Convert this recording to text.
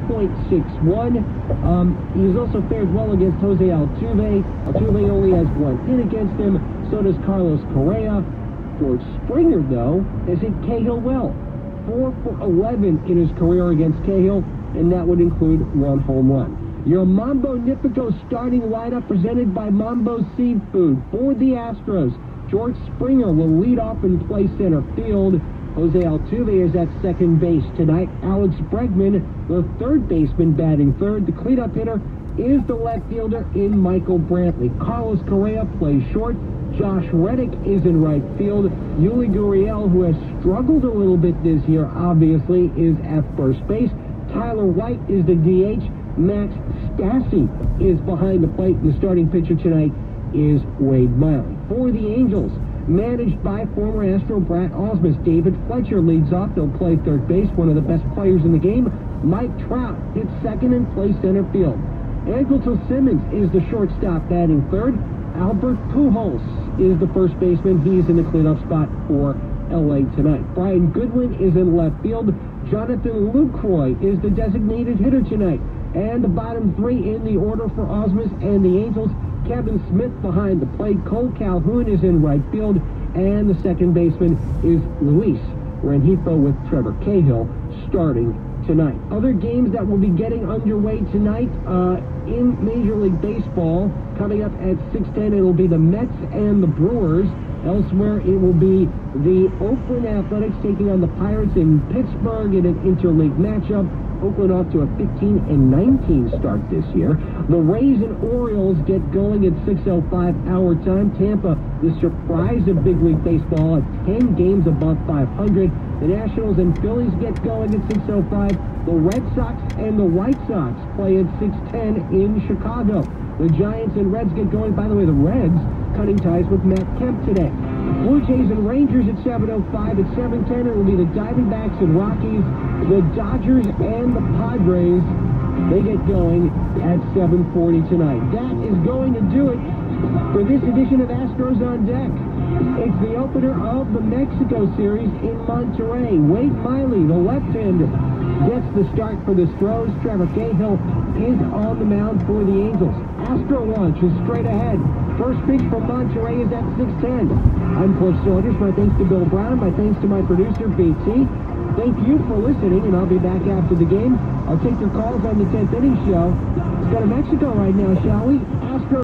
4.61. He's also fared well against Jose Altuve. Altuve only has 1 hit against him. So does Carlos Correa. George Springer, though, has hit Cahill well. 4 for 11 in his career against Cahill, and that would include 1 home run. Your Mambo Nifico starting lineup presented by Mambo Seafood. For the Astros, George Springer will lead off and play center field. Jose Altuve is at second base tonight. Alex Bregman, the third baseman, batting third. The cleanup hitter is the left fielder in Michael Brantley. Carlos Correa plays short. Josh Reddick is in right field. Yuli Gurriel, who has struggled a little bit this year, obviously, is at first base. Tyler White is the DH. Max Stassi is behind the plate. The starting pitcher tonight is Wade Miley. For the Angels, managed by former Astro Brad Ausmus, David Fletcher leads off. He'll play third base, one of the best players in the game. Mike Trout hits second and plays center field. Andrelton Simmons is the shortstop, batting third. Albert Pujols is the first baseman. He's in the cleanup spot for LA tonight. Brian Goodwin is in left field. Jonathan Lucroy is the designated hitter tonight. And the bottom 3 in the order for Ausmus and the Angels. Kevin Smith behind the plate. Cole Calhoun is in right field. And the second baseman is Luis Rengifo with Trevor Cahill starting tonight. Other games that will be getting underway tonight in Major League Baseball. Coming up at 6:10, it will be the Mets and the Brewers. Elsewhere, it will be the Oakland Athletics taking on the Pirates in Pittsburgh in an interleague matchup. Oakland off to a 15-19 start this year. The Rays and Orioles get going at 6:05 our time. Tampa, the surprise of big league baseball, at 10 games above 500. The Nationals and Phillies get going at 6:05. The Red Sox and the White Sox play at 6:10 in Chicago. The Giants and Reds get going. By the way, the Reds cutting ties with Matt Kemp today. Blue Jays and Rangers at 7:05. At 7:10, it will be the Diamondbacks and Rockies. The Dodgers and the Padres, they get going at 7:40 tonight. That is going to do it for this edition of Astros on Deck. It's the opener of the Mexico series in Monterrey. Wade Miley, the left-hander, gets the start for the Stros. Trevor Cahill is on the mound for the Angels. Astro launch is straight ahead. First pitch from Monterrey is at 6:10. I'm Cliff Saunders. My thanks to Bill Brown. My thanks to my producer, BT. Thank you for listening, and I'll be back after the game. I'll take your calls on the 10th inning show. Let's go to Mexico right now, shall we? Astro